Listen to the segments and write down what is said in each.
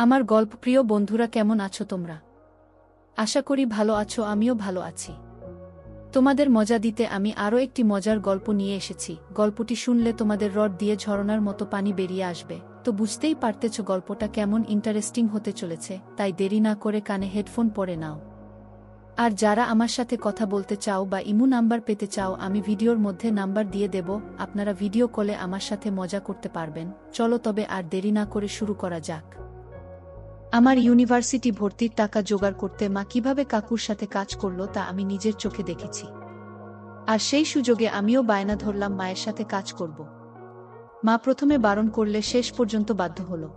আমার গল্পপ্রিয় বন্ধুরা, কেমন আছো তোমরা? আশা করি ভালো আছো, আমিও ভালো আছি। তোমাদের মজা দিতে আমি আরও একটি মজার গল্প নিয়ে এসেছি। গল্পটি শুনলে তোমাদের রড দিয়ে ঝরনার মতো পানি বেরিয়ে আসবে। তো বুঝতেই পারতেছ গল্পটা কেমন ইন্টারেস্টিং হতে চলেছে, তাই দেরি না করে কানে হেডফোন পরে নাও। আর যারা আমার সাথে কথা বলতে চাও বা ইমো নাম্বার পেতে চাও, আমি ভিডিওর মধ্যে নাম্বার দিয়ে দেব, আপনারা ভিডিও কলে আমার সাথে মজা করতে পারবেন। চলো তবে আর দেরি না করে শুরু করা যাক। আমার ইউনিভার্সিটি ভর্তির টাকা জোগাড় করতে মা কিভাবে কাকুর সাথে কাজ করলো তা আমি নিজের চোখে দেখেছি। আর সেই সুযোগে আমিও বায়না ধরলাম মায়ের সাথে কাজ করব। মা প্রথমে বারণ করলে শেষ পর্যন্ত বাধ্য হলো।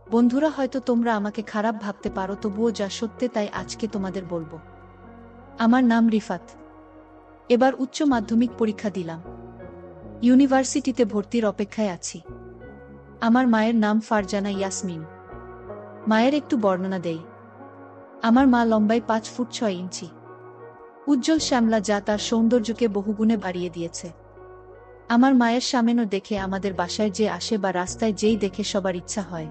বন্ধুরা, হয়তো তোমরা আমাকে খারাপ ভাবতে পারো, তবুও যা সত্যি তাই আজকে তোমাদের বলবো। আমার নাম রিফাত। এবার উচ্চ মাধ্যমিক পরীক্ষা দিলাম। ইউনিভার্সিটিতে ভর্তির অপেক্ষায় আছি। আমার মায়ের নাম ফারজানা ইয়াসমিন। মায়ের একটু বর্ণনা দেই। আমার মা লম্বায় 5 ফুট 6 ইঞ্চি। উজ্জ্বল শ্যামলা, যা তার সৌন্দর্যকে বহুগুণে বাড়িয়ে দিয়েছে। আমার মায়ের সামেনো দেখে আমাদের বাসায় যে আসে বা রাস্তায় যেই দেখে সবার ইচ্ছা হয়।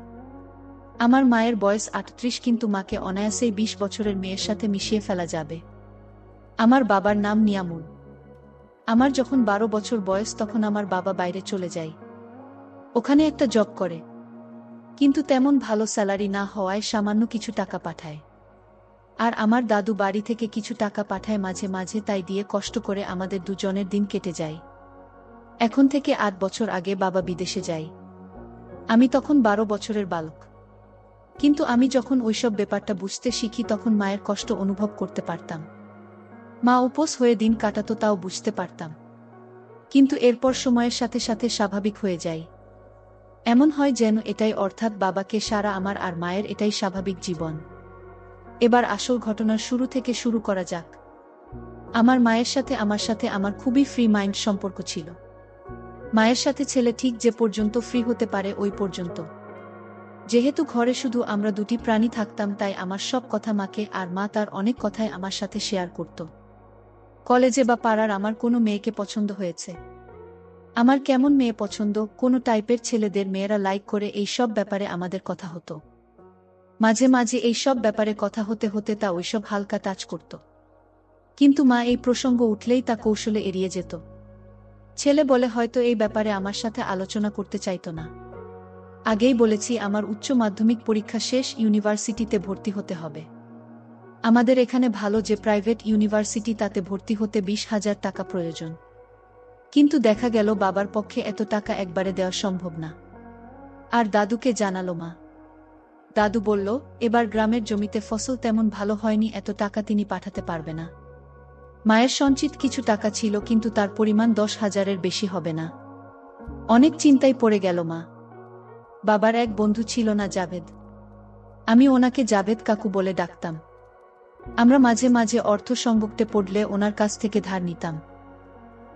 আমার মায়ের বয়স 38, কিন্তু মাকে অনায়াসেই 20 বছরের মেয়ের সাথে মিশিয়ে ফেলা যাবে। আমার বাবার নাম নিয়ামুল। আমার যখন 12 বছর বয়স তখন আমার বাবা বাইরে চলে যায়। ওখানে একটা জব করে, কিন্তু তেমন ভালো স্যালারি না হওয়ায় সামান্য কিছু টাকা পাঠায়। আর আমার দাদু বাড়ি থেকে কিছু টাকা পাঠায় মাঝে মাঝে, তাই দিয়ে কষ্ট করে আমাদের দুজনের দিন কেটে যায়। এখন থেকে 8 বছর আগে বাবা বিদেশে যায়। আমি তখন 12 বছরের বালক। কিন্তু আমি যখন ওইসব ব্যাপারটা বুঝতে শিখি তখন মায়ের কষ্ট অনুভব করতে পারতাম। মা উপোস হয়ে দিন কাটাতো, তাও বুঝতে পারতাম। কিন্তু এরপর সময়ের সাথে সাথে স্বাভাবিক হয়ে যায়। এমন হয় যেন এটাই, অর্থাৎ বাবাকে সারা আমার আর মায়ের এটাই স্বাভাবিক জীবন। এবার আসল ঘটনার শুরু থেকে শুরু করা যাক। আমার মায়ের সাথে আমার খুবই ফ্রি মাইন্ড সম্পর্ক ছিল। মায়ের সাথে ছেলে ঠিক যে পর্যন্ত ফ্রি হতে পারে ওই পর্যন্ত। যেহেতু ঘরে শুধু আমরা দুটি প্রাণী থাকতাম, তাই আমার সব কথা মাকে, আর মা তার অনেক কথাই আমার সাথে শেয়ার করত। কলেজে বা পাড়ার আমার কোনো মেয়েকে পছন্দ হয়েছে, আমার কেমন মেয়ে পছন্দ, কোন টাইপের ছেলেদের মেয়েরা লাইক করে, এই সব ব্যাপারে আমাদের কথা হতো। মাঝে মাঝে এই সব ব্যাপারে কথা হতে হতে তা ওইসব হালকা টাচ করত। কিন্তু মা এই প্রসঙ্গ উঠলেই তা কৌশলে এড়িয়ে যেত। ছেলে বলে হয়তো এই ব্যাপারে আমার সাথে আলোচনা করতে চাইতো না। আগেই বলেছি, আমার উচ্চ মাধ্যমিক পরীক্ষা শেষ, ইউনিভার্সিটিতে ভর্তি হতে হবে। আমাদের এখানে ভালো যে প্রাইভেট ইউনিভার্সিটি, তাতে ভর্তি হতে 20,000 টাকা প্রয়োজন। কিন্তু দেখা গেল বাবার পক্ষে এত টাকা একবারে দেওয়া সম্ভব না। আর দাদুকে জানালো মা। দাদু বলল, এবার গ্রামের জমিতে ফসল তেমন ভালো হয়নি, এত টাকা তিনি পাঠাতে পারবে না। মায়ের সঞ্চিত কিছু টাকা ছিল, কিন্তু তার পরিমাণ 10,000-এর বেশি হবে না। অনেক চিন্তায় পড়ে গেল মা। বাবার এক বন্ধু ছিল না, জাভেদ। আমি ওনাকে জাভেদ কাকু বলে ডাকতাম। আমরা মাঝে মাঝে অর্থ সংকটে পড়লে ওনার কাছ থেকে ধার নিতাম,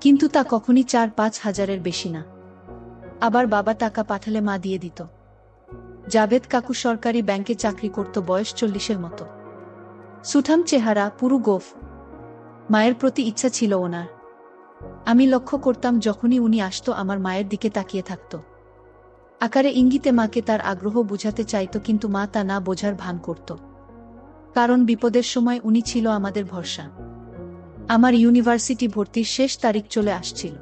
কিন্তু তা কখনই 4-5 হাজারের বেশি না। আবার বাবা টাকা পাঠালে মা দিয়ে দিত। জাভেদ কাকু সরকারি ব্যাংকে চাকরি করত, বয়স 40-এর মতো। সুঠাম চেহারা, পুরু গোঁফ। মায়ের প্রতি ইচ্ছা ছিল ওনার। আমি লক্ষ্য করতাম যখনই উনি আসতো আমার মায়ের দিকে তাকিয়ে থাকত। আকারে ইঙ্গিতে মাকে তার আগ্রহ বুঝাতে চাইত, কিন্তু মা তা না বোঝার ভান করত। কারণ বিপদের সময় উনি ছিল আমাদের ভরসা। আমার ইউনিভার্সিটি ভর্তির শেষ তারিখ চলে আসছিল।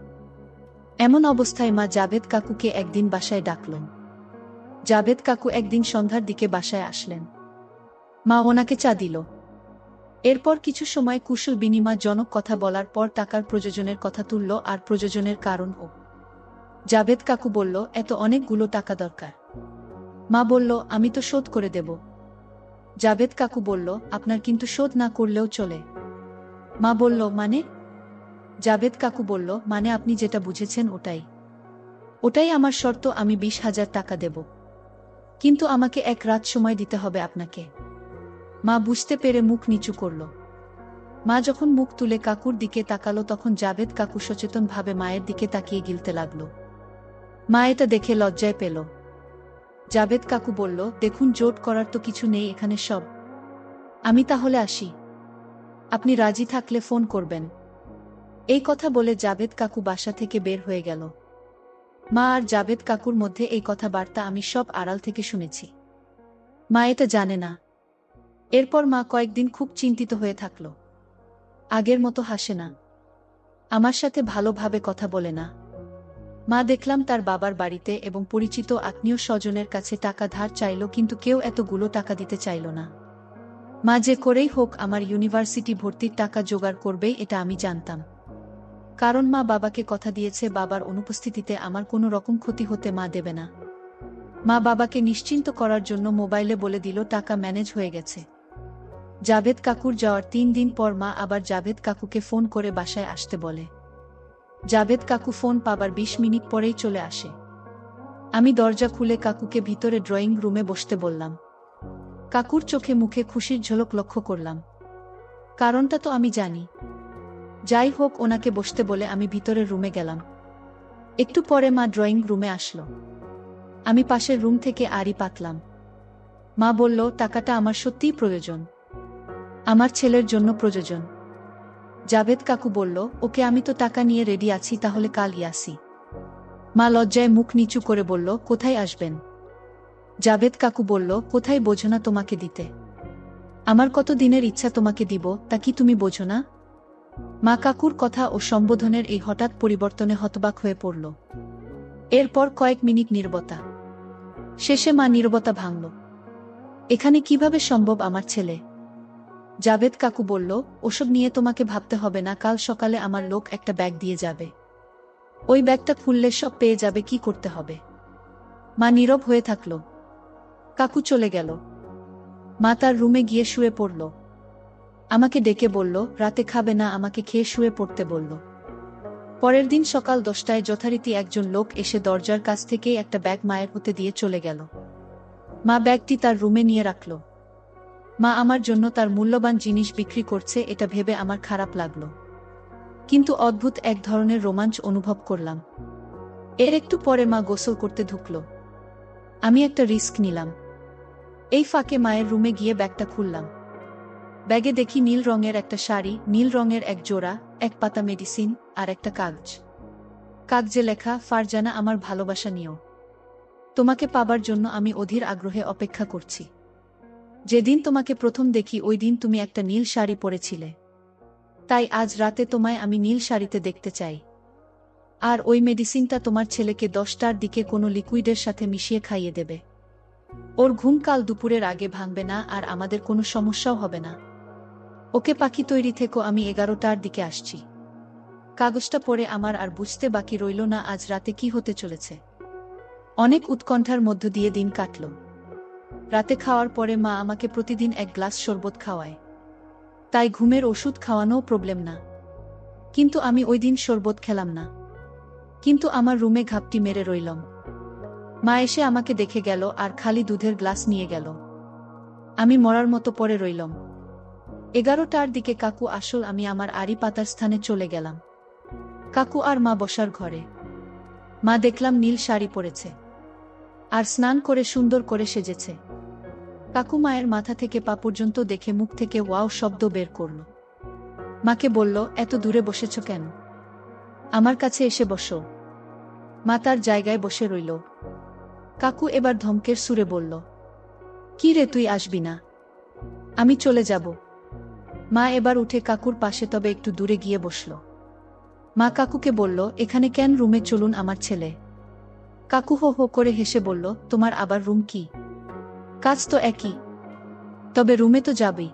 এমন অবস্থায় মা জাভেদ কাকুকে একদিন বাসায় ডাকল। জাভেদ কাকু একদিন সন্ধ্যার দিকে বাসায় আসলেন। মা ওনাকে চা দিল। এরপর কিছু সময় কুশল বিনিময়জনক কথা বলার পর টাকার প্রয়োজনের কথা তুলল, আর প্রয়োজনের কারণও। জাভেদ কাকু বলল, এত অনেকগুলো টাকা দরকার। মা বলল, আমি তো শোধ করে দেব। জাভেদ কাকু বলল, আপনার কিন্তু শোধ না করলেও চলে। মা বলল, মানে? জাভেদ কাকু বলল, মানে আপনি যেটা বুঝেছেন ওটাই। ওটাই আমার শর্ত, আমি 20,000 টাকা দেব। কিন্তু আমাকে 1 রাত সময় দিতে হবে আপনাকে। মা বুঝতে পেরে মুখ নিচু করল। মা যখন মুখ তুলে কাকুর দিকে তাকালো তখন জাভেদ কাকু সচেতনভাবে মায়ের দিকে তাকিয়ে গিলতে লাগলো। মা এটা দেখে লজ্জায় পেল। জাভেদ কাকু বলল, দেখুন, জোট করার তো কিছু নেই এখানে সব। আমি তাহলে আসি। আপনি রাজি থাকলে ফোন করবেন। এই কথা বলে জাভেদ কাকু বাসা থেকে বের হয়ে গেল। মা আর জাভেদ কাকুর মধ্যে এই কথাবার্তা আমি সব আড়াল থেকে শুনেছি। মা এটা জানে না। এরপর মা কয়েকদিন খুব চিন্তিত হয়ে থাকল। আগের মতো হাসে না, আমার সাথে ভালোভাবে কথা বলে না। মা দেখলাম তার বাবার বাড়িতে এবং পরিচিত আত্মীয় স্বজনের কাছে টাকা ধার চাইল, কিন্তু কেউ এতগুলো টাকা দিতে চাইল না। মা যে করেই হোক আমার ইউনিভার্সিটি ভর্তির টাকা জোগাড় করবে, এটা আমি জানতাম। কারণ মা বাবাকে কথা দিয়েছে বাবার অনুপস্থিতিতে আমার কোনো রকম ক্ষতি হতে মা দেবে না। মা বাবাকে নিশ্চিন্ত করার জন্য মোবাইলে বলে দিল টাকা ম্যানেজ হয়ে গেছে। জাভেদ কাকুর যাওয়ার 3 দিন পর মা আবার জাভেদ কাকুকে ফোন করে বাসায় আসতে বলে। জাভেদ কাকু ফোন পাবার 20 মিনিট পরেই চলে আসে। আমি দরজা খুলে কাকুকে ভিতরে ড্রয়িং রুমে বসতে বললাম। কাকুর চোখে মুখে খুশির ঝলক লক্ষ্য করলাম। কারণটা তো আমি জানি। যাই হোক, ওনাকে বসতে বলে আমি ভিতরের রুমে গেলাম। একটু পরে মা ড্রয়িং রুমে আসলো। আমি পাশের রুম থেকে আড়ি পাতলাম। মা বলল, টাকাটা আমার সত্যিই প্রয়োজন। আমার ছেলের জন্য প্রয়োজন। জাভেদ কাকু বলল, ওকে, আমি তো টাকা নিয়ে রেডি আছি, তাহলে কালই আসি। মা লজ্জায় মুখ নিচু করে বলল, কোথায় আসবেন? জাভেদ কাকু বলল, কোথায় বোঝো না তোমাকে দিতে? আমার কত দিনের ইচ্ছা তোমাকে দিব, তা কি তুমি বোঝো না? মা কাকুর কথা ও সম্বোধনের এই হঠাৎ পরিবর্তনে হতবাক হয়ে পড়ল। এরপর কয়েক মিনিট নীরবতা। শেষে মা নীরবতা ভাঙল। এখানে কিভাবে সম্ভব আমার ছেলে? জাভেদ কাকু বলল, ওসব নিয়ে তোমাকে ভাবতে হবে না, কাল সকালে আমার লোক একটা ব্যাগ দিয়ে যাবে। ওই ব্যাগটা খুললে সব পেয়ে যাবে, কি করতে হবে। মা নীরব হয়ে থাকল। কাকু চলে গেল। মা তার রুমে গিয়ে শুয়ে পড়ল। আমাকে ডেকে বলল, রাতে খাবে না, আমাকে খেয়ে শুয়ে পড়তে বলল। পরের দিন সকাল 10টায় যথারীতি একজন লোক এসে দরজার কাছ থেকেই একটা ব্যাগ মায়ের হাতে দিয়ে চলে গেল। মা ব্যাগটি তার রুমে নিয়ে রাখল। মা আমার জন্য তার মূল্যবান জিনিস বিক্রি করছে, এটা ভেবে আমার খারাপ লাগলো। কিন্তু অদ্ভুত এক ধরনের রোমাঞ্চ অনুভব করলাম। এর একটু পরে মা গোসল করতে ঢুকল। আমি একটা রিস্ক নিলাম। এই ফাঁকে মায়ের রুমে গিয়ে ব্যাগটা খুললাম। ব্যাগে দেখি নীল রঙের একটা শাড়ি, নীল রঙের এক জোড়া, এক পাতা মেডিসিন আর একটা কাগজ। কাগজে লেখা, ফারজানা, আমার ভালোবাসা নিও। তোমাকে পাবার জন্য আমি অধীর আগ্রহে অপেক্ষা করছি। যেদিন তোমাকে প্রথম দেখি ওই দিন তুমি একটা নীল শাড়ি পরেছিলে। তাই আজ রাতে তোমায় আমি নীল শাড়িতে দেখতে চাই। আর ওই মেডিসিনটা তোমার ছেলেকে 10টার দিকে কোনো লিকুইডের সাথে মিশিয়ে খাইয়ে দেবে। ওর ঘুম কাল দুপুরের আগে ভাঙবে না, আর আমাদের কোনো সমস্যাও হবে না। ওকে পাখি তৈরি থেকো, আমি 11টার দিকে আসছি। কাগজটা পড়ে আমার আর বুঝতে বাকি রইল না আজ রাতে কি হতে চলেছে। অনেক উৎকণ্ঠার মধ্য দিয়ে দিন কাটল। রাতে খাওয়ার পরে মা আমাকে প্রতিদিন 1 গ্লাস শরবত খাওয়ায়। তাই ঘুমের ওষুধ খাওয়ানোও প্রবলেম না। কিন্তু আমি ওই দিন শরবত খেলাম না। কিন্তু আমার রুমে ঘাপটি মেরে রইলাম। মা এসে আমাকে দেখে গেল আর খালি দুধের গ্লাস নিয়ে গেল। আমি মরার মতো পড়ে রইলাম। 11টার দিকে কাকু আসল, আমি আমার আড়ি পাতার স্থানে চলে গেলাম। কাকু আর মা বসার ঘরে। মা দেখলাম নীল শাড়ি পরেছে আর স্নান করে সুন্দর করে সেজেছে। কাকু মায়ের মাথা থেকে পা পর্যন্ত দেখে মুখ থেকে ওয়াও শব্দ বের করল। মাকে বলল, এত দূরে বসেছ কেন? আমার কাছে এসে বসো। মা তার জায়গায় বসে রইল। কাকু এবার ধমকের সুরে বলল, কি রে, তুই আসবি না? আমি চলে যাব। মা এবার উঠে কাকুর পাশে তবে একটু দূরে গিয়ে বসল। মা কাকুকে বলল, এখানে কেন? রুমে চলুন, আমার ছেলে। কাকু হো হো করে হেসে বলল, তোমার আবার রুম কি? কাজ তো একই। তবে রুমে তো যাবেই।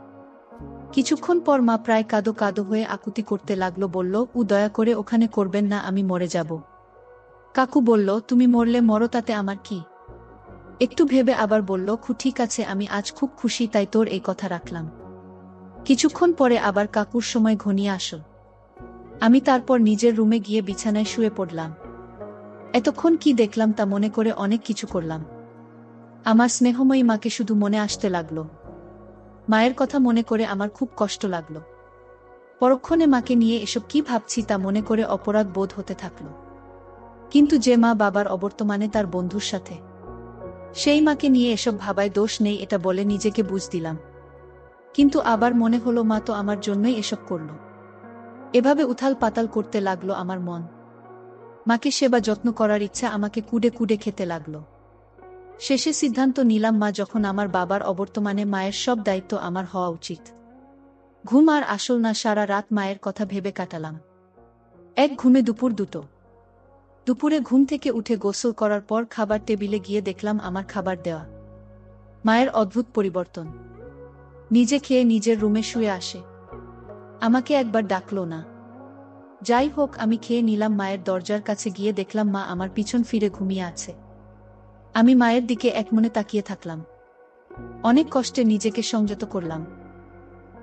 কিছুক্ষণ পর মা প্রায় কাঁদো কাঁদো হয়ে আকুতি করতে লাগলো, বলল, দয়া করে ওখানে করবেন না, আমি মরে যাব। কাকু বলল, তুমি মরলে মরো, তাতে আমার কি? একটু ভেবে আবার বলল, ঠিক আছে, আমি আজ খুব খুশি, তাই তোর এই কথা রাখলাম। কিছুক্ষণ পরে আবার কাকুর সময় ঘনিয়ে আসল। আমি তারপর নিজের রুমে গিয়ে বিছানায় শুয়ে পড়লাম। এতক্ষণ কি দেখলাম তা মনে করে অনেক কিছু করলাম। আমার স্নেহময়ী মাকে শুধু মনে আসতে লাগলো। মায়ের কথা মনে করে আমার খুব কষ্ট লাগলো। পরক্ষণে মাকে নিয়ে এসব কি ভাবছি তা মনে করে অপরাধ বোধ হতে থাকলো। কিন্তু যে মা বাবার অবর্তমানে তার বন্ধুর সাথে, সেই মাকে নিয়ে এসব ভাবায় দোষ নেই, এটা বলে নিজেকে বুঝ দিলাম। কিন্তু আবার মনে হলো মা তো আমার জন্যই এসব করল। এভাবে উথাল পাতাল করতে লাগলো আমার মন। মাকে সেবা যত্ন করার ইচ্ছা আমাকে কুডে কুডে খেতে লাগলো। শেষে সিদ্ধান্ত নিলাম মা যখন আমার বাবার অবর্তমানে মায়ের সব দায়িত্ব আমার হওয়া উচিত। ঘুম আর আসল না, সারা রাত মায়ের কথা ভেবে কাটালাম। এক ঘুমে দুপুর 2টো। দুপুরে ঘুম থেকে উঠে গোসল করার পর খাবার টেবিলে গিয়ে দেখলাম আমার খাবার দেওয়া। মায়ের অদ্ভুত পরিবর্তন। নিজে খেয়ে নিজের রুমে শুয়ে আসে। আমাকে একবার ডাকলো না। যাই হোক, আমি খেয়ে নিলাম। মায়ের দরজার কাছে গিয়ে দেখলাম মা আমার পিছন ফিরে ঘুমিয়ে আছে। আমি মায়ের দিকে একমনে তাকিয়ে থাকলাম। অনেক কষ্টে নিজেকে সংযত করলাম।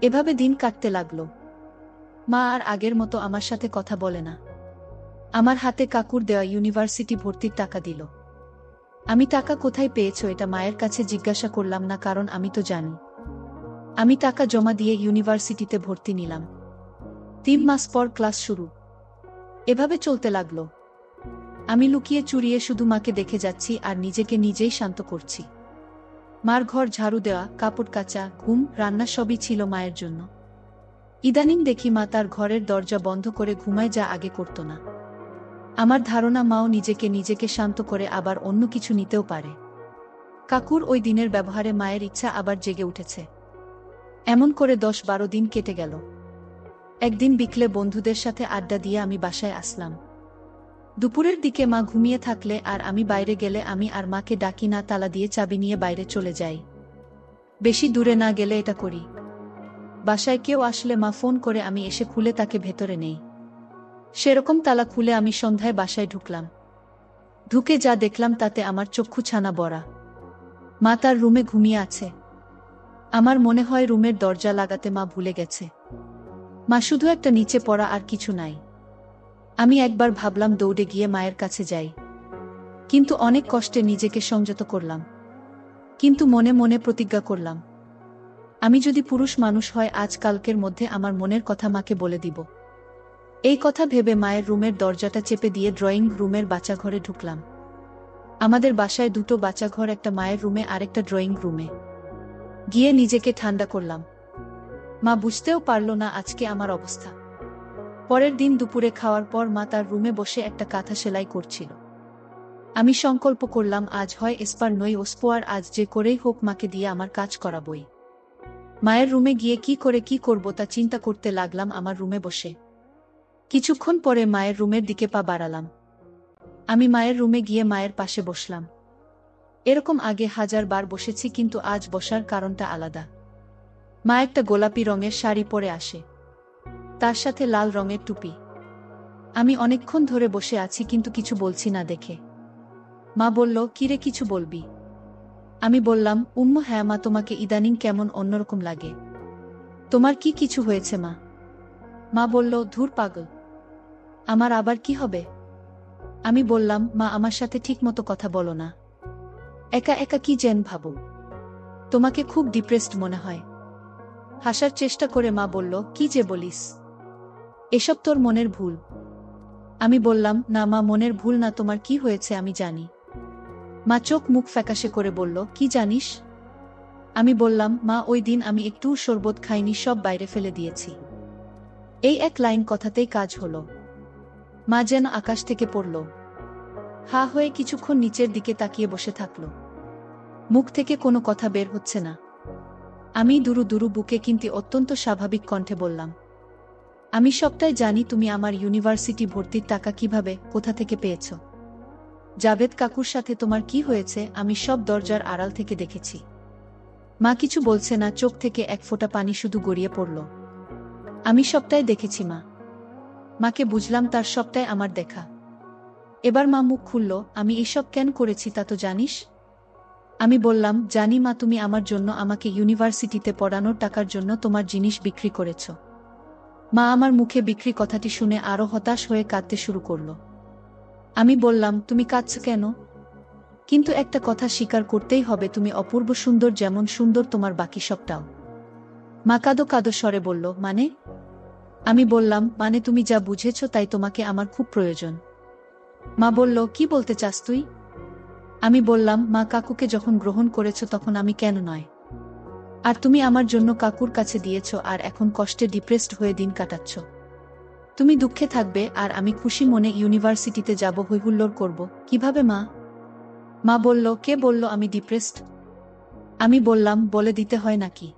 এভাবে দিন কাটতে লাগলো। মা আর আগের মতো আমার সাথে কথা বলে না। আমার হাতে কাকুর দেওয়া ইউনিভার্সিটি ভর্তির টাকা দিল। আমি টাকা কোথায় পেয়েছো এটা মায়ের কাছে জিজ্ঞাসা করলাম না, কারণ আমি তো জানি। আমি টাকা জমা দিয়ে ইউনিভার্সিটিতে ভর্তি নিলাম। 3 মাস পর ক্লাস শুরু। এভাবে চলতে লাগলো। আমি লুকিয়ে চুরিয়ে শুধু মাকে দেখে যাচ্ছি আর নিজেকে নিজেই শান্ত করছি। মার ঘর ঝাড়ু দেওয়া, কাপড় কাচা, ঘুম, রান্না সবই ছিল মায়ের জন্য। ইদানিং দেখি মা তার ঘরের দরজা বন্ধ করে ঘুমায়, যা আগে করত না। আমার ধারণা মাও নিজেকে শান্ত করে আবার অন্য কিছু নিতেও পারে। কাকুর ওই দিনের ব্যবহারে মায়ের ইচ্ছা আবার জেগে উঠেছে। এমন করে 10-12 দিন কেটে গেল। একদিন বিকেলে বন্ধুদের সাথে আড্ডা দিয়ে আমি বাসায় আসলাম। দুপুরের দিকে মা ঘুমিয়ে থাকলে আর আমি বাইরে গেলে আমি আর মাকে ডাকি না, তালা দিয়ে চাবি নিয়ে বাইরে চলে যাই। বেশি দূরে না গেলে এটা করি। বাসায় কেউ আসলে মা ফোন করে আমি এসে খুলে তাকে ভেতরে নেই। সেরকম তালা খুলে আমি সন্ধ্যায় বাসায় ঢুকলাম। ঢুকে যা দেখলাম তাতে আমার চক্ষু ছানা বড়া। মা তার রুমে ঘুমিয়ে আছে। আমার মনে হয় রুমের দরজা লাগাতে মা ভুলে গেছে। মা শুধু একটা নিচে পড়া, আর কিছু নাই। আমি একবার ভাবলাম দৌড়ে গিয়ে মায়ের কাছে যাই, কিন্তু অনেক কষ্টে নিজেকে সংযত করলাম। কিন্তু মনে মনে প্রতিজ্ঞা করলাম, আমি যদি পুরুষ মানুষ হয় আজ কালকের মধ্যে আমার মনের কথা মাকে বলে দিব। এই কথা ভেবে মায়ের রুমের দরজাটা চেপে দিয়ে ড্রয়িং রুমের বাচ্চাঘরে ঢুকলাম। আমাদের বাসায় 2টো বাচ্চাঘর, একটা মায়ের রুমে আরেকটা ড্রয়িং রুমে। গিয়ে নিজেকে ঠান্ডা করলাম। মা বুঝতেও পারল না আজকে আমার অবস্থা। পরের দিন দুপুরে খাওয়ার পর মা তার রুমে বসে একটা কাঁথা সেলাই করছিল। আমি সংকল্প করলাম আজ হয় এসপার নই ওসপোয়ার, আজ যে করেই হোক মাকে দিয়ে আমার কাজ করাবই। মায়ের রুমে গিয়ে কি করব তা চিন্তা করতে লাগলাম আমার রুমে বসে। কিছুক্ষণ পরে মায়ের রুমের দিকে পা বাড়ালাম। আমি মায়ের রুমে গিয়ে মায়ের পাশে বসলাম। এরকম আগে 1000 বার বসেছি, কিন্তু আজ বসার কারণটা আলাদা। মা একটা গোলাপি রঙের শাড়ি পরে আসে, তার সাথে লাল রঙের টুপি। আমি অনেকক্ষণ ধরে বসে আছি কিন্তু কিছু বলছি না দেখে মা বলল, কিরে কিছু বলবি? আমি বললাম, হ্যাঁ মা, তোমাকে ইদানিং কেমন অন্যরকম লাগে। তোমার কি কিছু হয়েছে মা? মা বলল, ধুর পাগল, আমার আবার কি হবে? আমি বললাম, মা আমার সাথে ঠিকমতো কথা বলো না, একা একা কি যেন ভাবো, তোমাকে খুব ডিপ্রেসড মনে হয়। হাসার চেষ্টা করে মা বলল, কি যে বলিস, এসব তোর মনের ভুল। আমি বললাম, না মা, মনের ভুল না, তোমার কি হয়েছে আমি জানি। মা চোখ মুখ ফ্যাকাশে করে বলল, কি জানিস? আমি বললাম, মা ওই দিন আমি একটু শরবত খাইনি, সব বাইরে ফেলে দিয়েছি। এই এক লাইন কথাতেই কাজ হলো। মা যেন আকাশ থেকে পড়ল। হা হয়ে কিছুক্ষণ নিচের দিকে তাকিয়ে বসে থাকল। মুখ থেকে কোনো কথা বের হচ্ছে না। আমি দুরু দুরু বুকে কিন্তু অত্যন্ত স্বাভাবিক কণ্ঠে বললাম, আমি সবটাই জানি। তুমি আমার ইউনিভার্সিটি ভর্তির টাকা কিভাবে, কোথা থেকে পেয়েছ? জাভেদ কাকুর সাথে তোমার কি হয়েছে আমি সব দরজার আড়াল থেকে দেখেছি। মা কিছু বলছে না, চোখ থেকে এক ফোঁটা পানি শুধু গড়িয়ে পড়ল। আমি সবটাই দেখেছি মা। মাকে বুঝলাম তার সবটাই আমার দেখা। এবার মা মুখ খুলল, আমি এসব কেন করেছি তা তো জানিস? আমি বললাম, জানি মা, তুমি আমার জন্য, আমাকে ইউনিভার্সিটিতে পড়ানোর টাকার জন্য তোমার জিনিস বিক্রি করেছ। মা আমার মুখে বিক্রি কথাটি শুনে আরো হতাশ হয়ে কাঁদতে শুরু করল। আমি বললাম, তুমি কাঁদছ কেন? কিন্তু একটা কথা স্বীকার করতেই হবে, তুমি অপূর্ব সুন্দর, যেমন সুন্দর তোমার বাকি সবটাও। মা কাঁদো কাঁদো স্বরে বলল, মানে? আমি বললাম, মানে তুমি যা বুঝেছ তাই, তোমাকে আমার খুব প্রয়োজন। মা বলল, কি বলতে চাস তুই? আমি বললাম, মা, কাকুকে যখন গ্রহণ করেছ তখন আমি কেন নয়? আর তুমি আমার জন্য কাকুর কাছে দিয়েছ, আর এখন কষ্টে ডিপ্রেসড হয়ে দিন কাটাচ্ছ। তুমি দুঃখে থাকবে আর আমি খুশি মনে ইউনিভার্সিটিতে যাব, হৈহুল্লোড় করব, কিভাবে মা? মা বলল, কে বলল আমি ডিপ্রেসড? আমি বললাম, বলে দিতে হয় নাকি?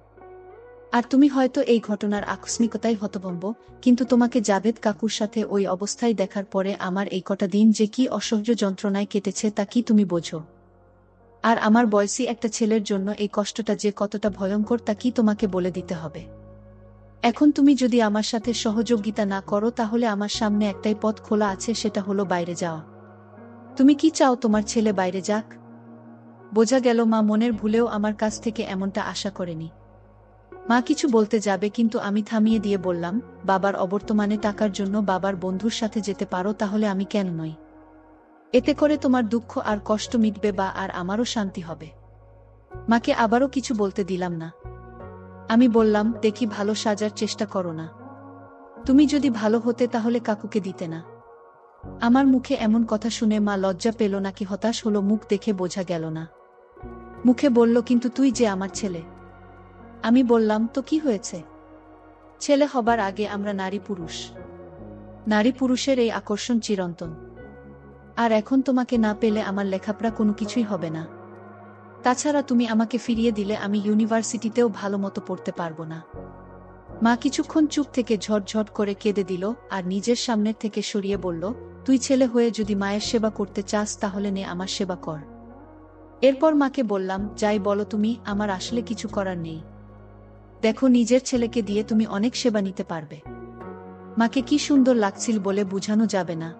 আর তুমি হয়তো এই ঘটনার আকস্মিকতায় হতভম্ব, কিন্তু তোমাকে জাভেদ কাকুর সাথে ওই অবস্থায় দেখার পরে আমার এই কটা দিন যে কি অসহ্য যন্ত্রণায় কেটেছে তা কি তুমি বোঝো? আর আমার বয়সী একটা ছেলের জন্য এই কষ্টটা যে কতটা ভয়ঙ্কর তা কি তোমাকে বলে দিতে হবে? এখন তুমি যদি আমার সাথে সহযোগিতা না করো তাহলে আমার সামনে একটাই পথ খোলা আছে, সেটা হলো বাইরে যাওয়া। তুমি কি চাও তোমার ছেলে বাইরে যাক? বোঝা গেল মা মনের ভুলেও আমার কাছ থেকে এমনটা আশা করেনি। মা কিছু বলতে যাবে, কিন্তু আমি থামিয়ে দিয়ে বললাম, বাবার অবর্তমানে টাকার জন্য বাবার বন্ধুর সাথে যেতে পারো, তাহলে আমি কেন নই? এতে করে তোমার দুঃখ আর কষ্ট মিটবে বা আর আমারও শান্তি হবে। মাকে আবারও কিছু বলতে দিলাম না। আমি বললাম, দেখি ভালো সাজার চেষ্টা করো না। তুমি যদি ভালো হতে তাহলে কাকুকে দিতে না। আমার মুখে এমন কথা শুনে মা লজ্জা পেল নাকি হতাশ হলো মুখ দেখে বোঝা গেল না। মুখে বলল, কিন্তু তুই যে আমার ছেলে। আমি বললাম, তো কি হয়েছে? ছেলে হবার আগে আমরা নারী পুরুষ। নারী পুরুষের এই আকর্ষণ চিরন্তন। আর এখন তোমাকে না পেলে আমার লেখাপড়া কোনো কিছুই হবে না। তাছাড়া তুমি আমাকে ফিরিয়ে দিলে আমি ইউনিভার্সিটিতেও ভালো মতো পড়তে পারবো না। মা কিছুক্ষণ চুপ থেকে ঝটঝট করে কেঁদে দিল আর নিজের সামনের থেকে সরিয়ে বলল, তুই ছেলে হয়ে যদি মায়ের সেবা করতে চাস তাহলে নে আমার সেবা কর। এরপর মাকে বললাম, যাই বলো তুমি, আমার আসলে কিছু করার নেই। দেখো, নিজের ছেলেকে দিয়ে তুমি অনেক সেবা নিতে পারবে। মাকে কি সুন্দর লাগছিল বলে বুঝানো যাবে না।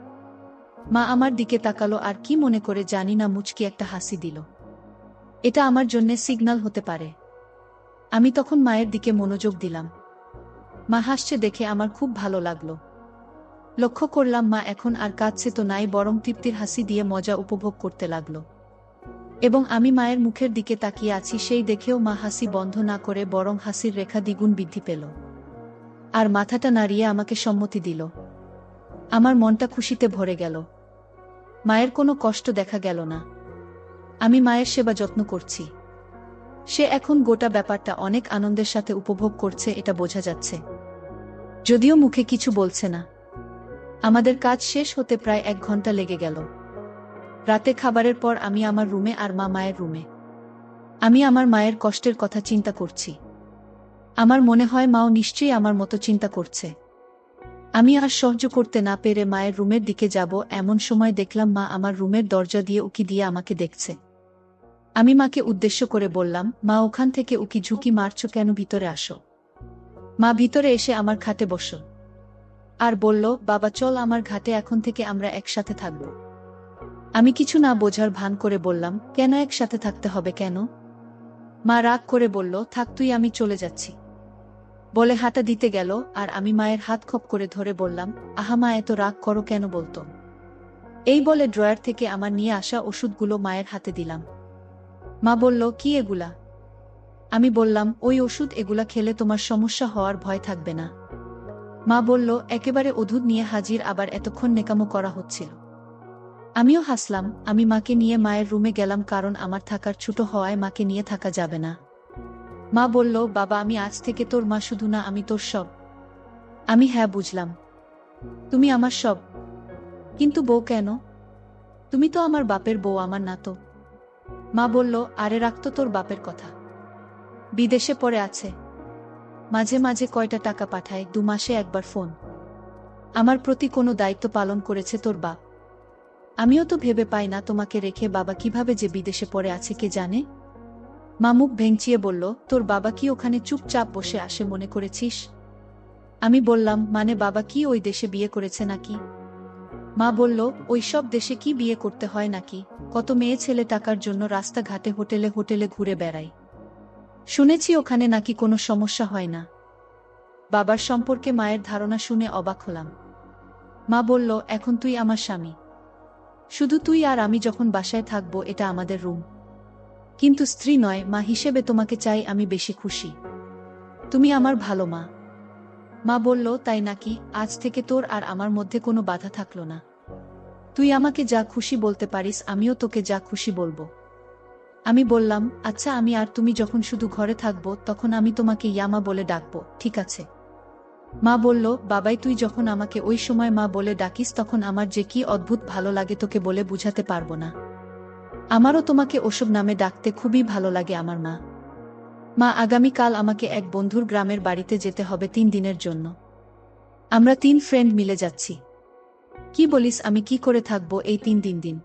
মা আমার দিকে তাকালো আর কি মনে করে জানি না মুচকি একটা হাসি দিল। এটা আমার জন্যে সিগন্যাল হতে পারে। আমি তখন মায়ের দিকে মনোযোগ দিলাম। মা হাসছে দেখে আমার খুব ভালো লাগলো। লক্ষ্য করলাম মা এখন আর কাঁদছে তো নাই, বরং তৃপ্তির হাসি দিয়ে মজা উপভোগ করতে লাগলো। এবং আমি মায়ের মুখের দিকে তাকিয়ে আছি সেই দেখেও মা হাসি বন্ধ না করে বরং হাসির রেখা দ্বিগুণ বৃদ্ধি পেল। আর মাথাটা নাড়িয়ে আমাকে সম্মতি দিল। আমার মনটা খুশিতে ভরে গেল। মায়ের কোনো কষ্ট দেখা গেল না। আমি মায়ের সেবা যত্ন করছি। সে এখন গোটা ব্যাপারটা অনেক আনন্দের সাথে উপভোগ করছে, এটা বোঝা যাচ্ছে। যদিও মুখে কিছু বলছে না। আমাদের কাজ শেষ হতে প্রায় 1 ঘন্টা লেগে গেল। রাতে খাবারের পর আমি আমার রুমে আর মা মায়ের রুমে। আমি আমার মায়ের কষ্টের কথা চিন্তা করছি। আমার মনে হয় মাও নিশ্চয়ই আমার মতো চিন্তা করছে। আমি আর সহ্য করতে না পেরে মায়ের রুমের দিকে যাব, এমন সময় দেখলাম মা আমার রুমের দরজা দিয়ে উকি দিয়ে আমাকে দেখছে। আমি মাকে উদ্দেশ্য করে বললাম, মা ওখান থেকে উকি ঝুঁকি মারছো কেন, ভিতরে আসো। মা ভিতরে এসে আমার খাটে বসল আর বলল, বাবা চল আমার ঘাটে, এখন থেকে আমরা একসাথে থাকব। আমি কিছু না বোঝার ভান করে বললাম, কেন একসাথে থাকতে হবে কেন? মা রাগ করে বলল, থাক তুই, আমি চলে যাচ্ছি। বলে হাঁটা দিতে গেল আর আমি মায়ের হাত খপ করে ধরে বললাম, আহা মা, এত রাগ করো কেন বলতো? এই বলে ড্রয়ার থেকে আমার নিয়ে আসা ওষুধগুলো মায়ের হাতে দিলাম। মা বলল, কি এগুলা? আমি বললাম, ওই ওষুধ, এগুলা খেলে তোমার সমস্যা হওয়ার ভয় থাকবে না। মা বলল, একেবারে ওষুধ নিয়ে হাজির, আবার এতক্ষণ নেকামো করা হচ্ছিল। আমিও হাসলাম। আমি মাকে নিয়ে মায়ের রুমে গেলাম, কারণ আমার থাকার ছোট হওয়ায় মাকে নিয়ে থাকা যাবে না। মা বলল, বাবা আমি আজ থেকে তোর মা, শুধু না আমি তোর সব। আমি হ্যাঁ বুঝলাম। তুমি আমার সব? কিন্তু বউ কেন? তুমি তো আমার বাপের বউ, আমার না তো। মা বলল, আরে রাখতো তোর বাপের কথা। বিদেশে পড়ে আছে। মাঝে মাঝে কয়টা টাকা পাঠায়, 2 মাসে একবার ফোন। আমার প্রতি কোনো দায়িত্ব পালন করেছে তোর বাপ? আমিও তো ভেবে পাই না তোমাকে রেখে বাবা কিভাবে যে বিদেশে পড়ে আছে কে জানে। মা মুখ ভেঙচিয়ে বলল, তোর বাবা কি ওখানে চুপচাপ বসে আসে মনে করেছিস? আমি বললাম, মানে বাবা কি ওই দেশে বিয়ে করেছে নাকি? মা বলল, ওই সব দেশে কি বিয়ে করতে হয় নাকি? কত মেয়ে ছেলে টাকার জন্য রাস্তাঘাটে হোটেলে হোটেলে ঘুরে বেড়ায়। শুনেছি ওখানে নাকি কোনো সমস্যা হয় না। বাবার সম্পর্কে মায়ের ধারণা শুনে অবাক হলাম। মা বলল, এখন তুই আমার স্বামী। শুধু তুই আর আমি যখন বাসায় থাকবো, এটা আমাদের রুম। কিন্তু স্ত্রী নয়, মা হিসেবে তোমাকে চাই আমি বেশি খুশি। তুমি আমার ভালো মা। মা বলল, তাই নাকি? আজ থেকে তোর আর আমার মধ্যে কোনো বাধা থাকলো না। তুই আমাকে যা খুশি বলতে পারিস, আমিও তোকে যা খুশি বলবো। আমি বললাম, আচ্ছা, আমি আর তুমি যখন শুধু ঘরে থাকবো তখন আমি তোমাকে ইয়ামা বলে ডাকবো, ঠিক আছে? মা বলল, বাবাই তুই যখন আমাকে ওই সময় মা বলে ডাকিস তখন আমার যে কি অদ্ভুত ভালো লাগে তোকে বলে বুঝাতে পারবো না। আমারও তোমাকে ওসব নামে ডাকতে খুবই ভালো লাগে আমার মা। মা, আগামীকাল আমাকে এক বন্ধুর গ্রামের বাড়িতে যেতে হবে 3 দিনের জন্য। আমরা 3 ফ্রেন্ড মিলে যাচ্ছি। কি বলিস, আমি কি করে থাকবো এই 3 দিন?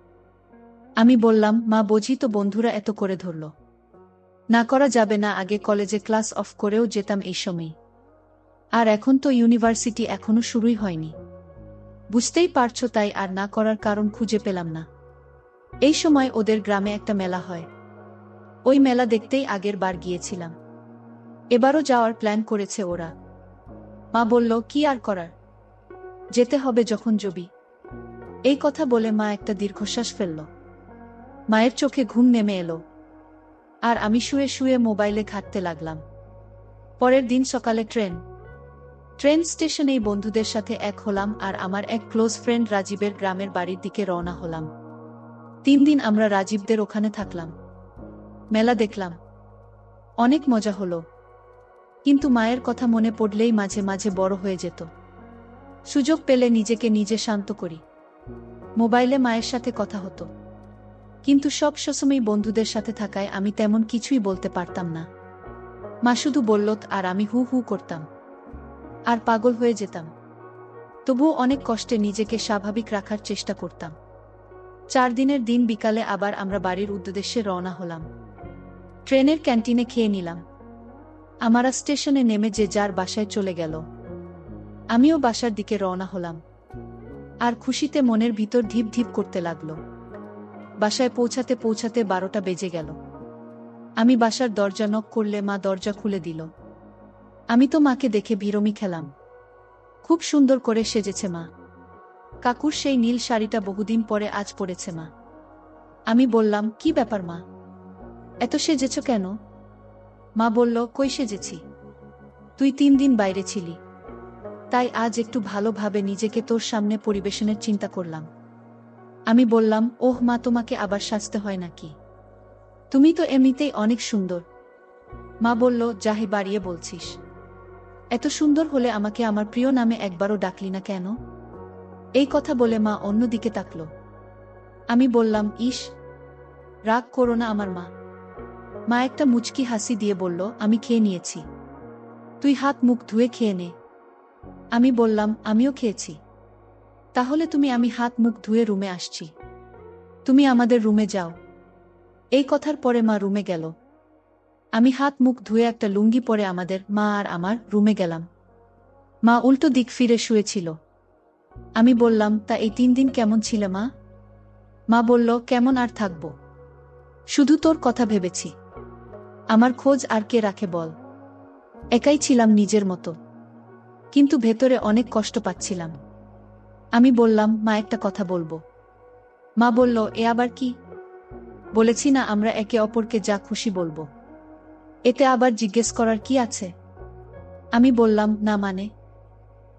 আমি বললাম, মা বোঝি তো বন্ধুরা এত করে ধরল। না করা যাবে না, আগে কলেজে ক্লাস অফ করেও যেতাম এই সময়। আর এখন তো ইউনিভার্সিটি এখনো শুরুই হয়নি। বুঝতেই পারছো, তাই আর না করার কারণ খুঁজে পেলাম না। এই সময় ওদের গ্রামে একটা মেলা হয়। ওই মেলা দেখতেই আগের বার গিয়েছিলাম। এবারও যাওয়ার প্ল্যান করেছে ওরা। মা বলল, কি আর করার, যেতে হবে যখন যাবি। এই কথা বলে মা একটা দীর্ঘশ্বাস ফেলল। মায়ের চোখে ঘুম নেমে এলো। আর আমি শুয়ে শুয়ে মোবাইলে ঘাঁটতে লাগলাম। পরের দিন সকালে ট্রেন স্টেশনেই বন্ধুদের সাথে এক হলাম আর আমার এক ক্লোজ ফ্রেন্ড রাজীবের গ্রামের বাড়ির দিকে রওনা হলাম। 3 দিন আমরা রাজীবদের ওখানে থাকলাম, মেলা দেখলাম, অনেক মজা হলো। কিন্তু মায়ের কথা মনে পড়লেই মাঝে মাঝে বড় হয়ে যেত। সুযোগ পেলে নিজেকে নিজে শান্ত করি। মোবাইলে মায়ের সাথে কথা হতো, কিন্তু সব সময় বন্ধুদের সাথে থাকায় আমি তেমন কিছুই বলতে পারতাম না। মা শুধু বললত আর আমি হু হু করতাম আর পাগল হয়ে যেতাম। তবুও অনেক কষ্টে নিজেকে স্বাভাবিক রাখার চেষ্টা করতাম। 4 দিনের দিন বিকালে আবার আমরা বাড়ির উদ্দেশ্যে রওনা হলাম। ট্রেনের ক্যান্টিনে খেয়ে নিলাম। আমরা স্টেশনে নেমে যে যার বাসায় চলে গেল। আমিও বাসার দিকে রওনা হলাম। আর খুশিতে মনের ভিতর ধিপ ধিপ করতে লাগলো। বাসায় পৌঁছাতে পৌঁছাতে 12টা বেজে গেল। আমি বাসার দরজা নক করলে মা দরজা খুলে দিল। আমি তো মাকে দেখে ভিরমি খেলাম। খুব সুন্দর করে সেজেছে মা। কাকুর সেই নীল শাড়িটা বহুদিন পরে আজ পরেছে মা। আমি বললাম, কি ব্যাপার মা, এত সেজেছ কেন? মা বলল, কই সেজেছি, তুই 3 দিন বাইরে ছিলি, তাই আজ একটু ভালোভাবে নিজেকে তোর সামনে পরিবেশনের চিন্তা করলাম। আমি বললাম, ওহ মা, তোমাকে আবার সাজতে হয় নাকি? তুমি তো এমনিতেই অনেক সুন্দর। মা বলল, যাহি বাড়িয়ে বলছিস। এত সুন্দর হলে আমাকে আমার প্রিয় নামে একবারও ডাকলি না কেন? এই কথা বলে মা অন্যদিকে তাকল। আমি বললাম, ইস, রাগ করো না আমার মা। মা একটা মুচকি হাসি দিয়ে বলল, আমি খেয়ে নিয়েছি, তুই হাত মুখ ধুয়ে খেয়ে নে। আমি বললাম, আমিও খেয়েছি। তাহলে আমি হাত মুখ ধুয়ে রুমে আসছি, তুমি আমাদের রুমে যাও। এই কথার পরে মা রুমে গেল। আমি হাত মুখ ধুয়ে একটা লুঙ্গি পরে মা আর আমার রুমে গেলাম। মা উল্টো দিক ফিরে শুয়েছিল। আমি বললাম, তা এই 3 দিন কেমন ছিলে মা? মা বলল, কেমন আর থাকব, শুধু তোর কথা ভেবেছি। আমার খোঁজ আর কে রাখে বল? একাই ছিলাম নিজের মতো, কিন্তু ভেতরে অনেক কষ্ট পাচ্ছিলাম। আমি বললাম, মা একটা কথা বলবো। মা বলল, এ আবার কি? বলেছি না আমরা একে অপরকে যা খুশি বলবো, এতে আবার জিজ্ঞেস করার কি আছে? আমি বললাম, না মানে,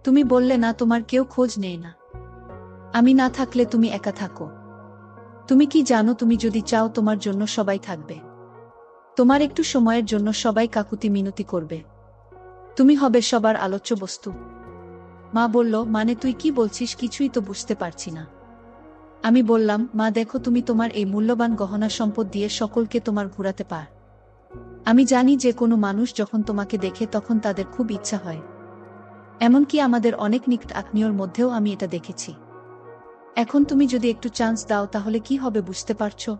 তুমি বললে না তোমার কেউ খোঁজ নেয় না, আমি না থাকলে তুমি একা থাকো। তুমি কি জানো, তুমি যদি চাও তোমার জন্য সবাই থাকবে, তোমার একটু সময়ের জন্য সবাই কাকুতি মিনতি করবে, তুমি হবে সবার আলোচ্য বস্তু। মা বলল, মানে তুই কি বলছিস, কিছুই তো বুঝতে পারছি না। আমি বললাম, মা দেখো, তুমি তোমার এই মূল্যবান গহনা সম্পদ দিয়ে সকলকে তোমার ঘুরাতে পার। আমি জানি যে কোনো মানুষ যখন তোমাকে দেখে তখন তাদের খুব ইচ্ছা হয়। এমনকি আমাদের অনেক নিকট আত্মীয়র মধ্যেও আমি এটা দেখেছি। এখন তুমি যদি একটু চান্স দাও তাহলে কি হবে বুঝতে পারছো?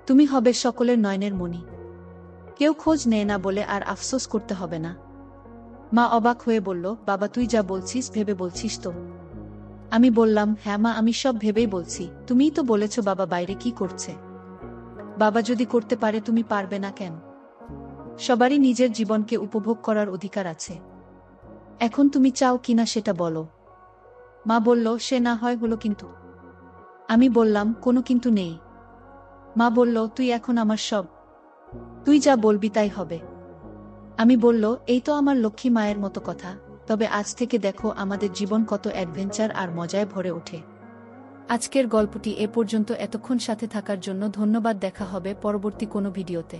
তুমি হবে সকলের নয়নের মণি। কেউ খোঁজ নেয় না বলে আর আফসোস করতে হবে না। মা অবাক হয়ে বলল, বাবা তুই যা বলছিস ভেবে বলছিস তো? আমি বললাম, হ্যাঁ মা, আমি সব ভেবেই বলছি। তুমিই তো বলেছ বাবা বাইরে কি করছে। বাবা যদি করতে পারে তুমি পারবে না কেন? সবারই নিজের জীবনকে উপভোগ করার অধিকার আছে। এখন তুমি চাও কিনা সেটা বলো। মা বলল, সে না হয় হলো, কিন্তু। আমি বললাম, কোনো কিন্তু নেই। মা বলল, তুই এখন আমার সব, তুই যা বলবি তাই হবে। আমি বলল, এই তো আমার লক্ষ্মী মায়ের মতো কথা। তবে আজ থেকে দেখো আমাদের জীবন কত অ্যাডভেঞ্চার আর মজায় ভরে ওঠে। আজকের গল্পটি এ পর্যন্ত। এতক্ষণ সাথে থাকার জন্য ধন্যবাদ। দেখা হবে পরবর্তী কোনো ভিডিওতে।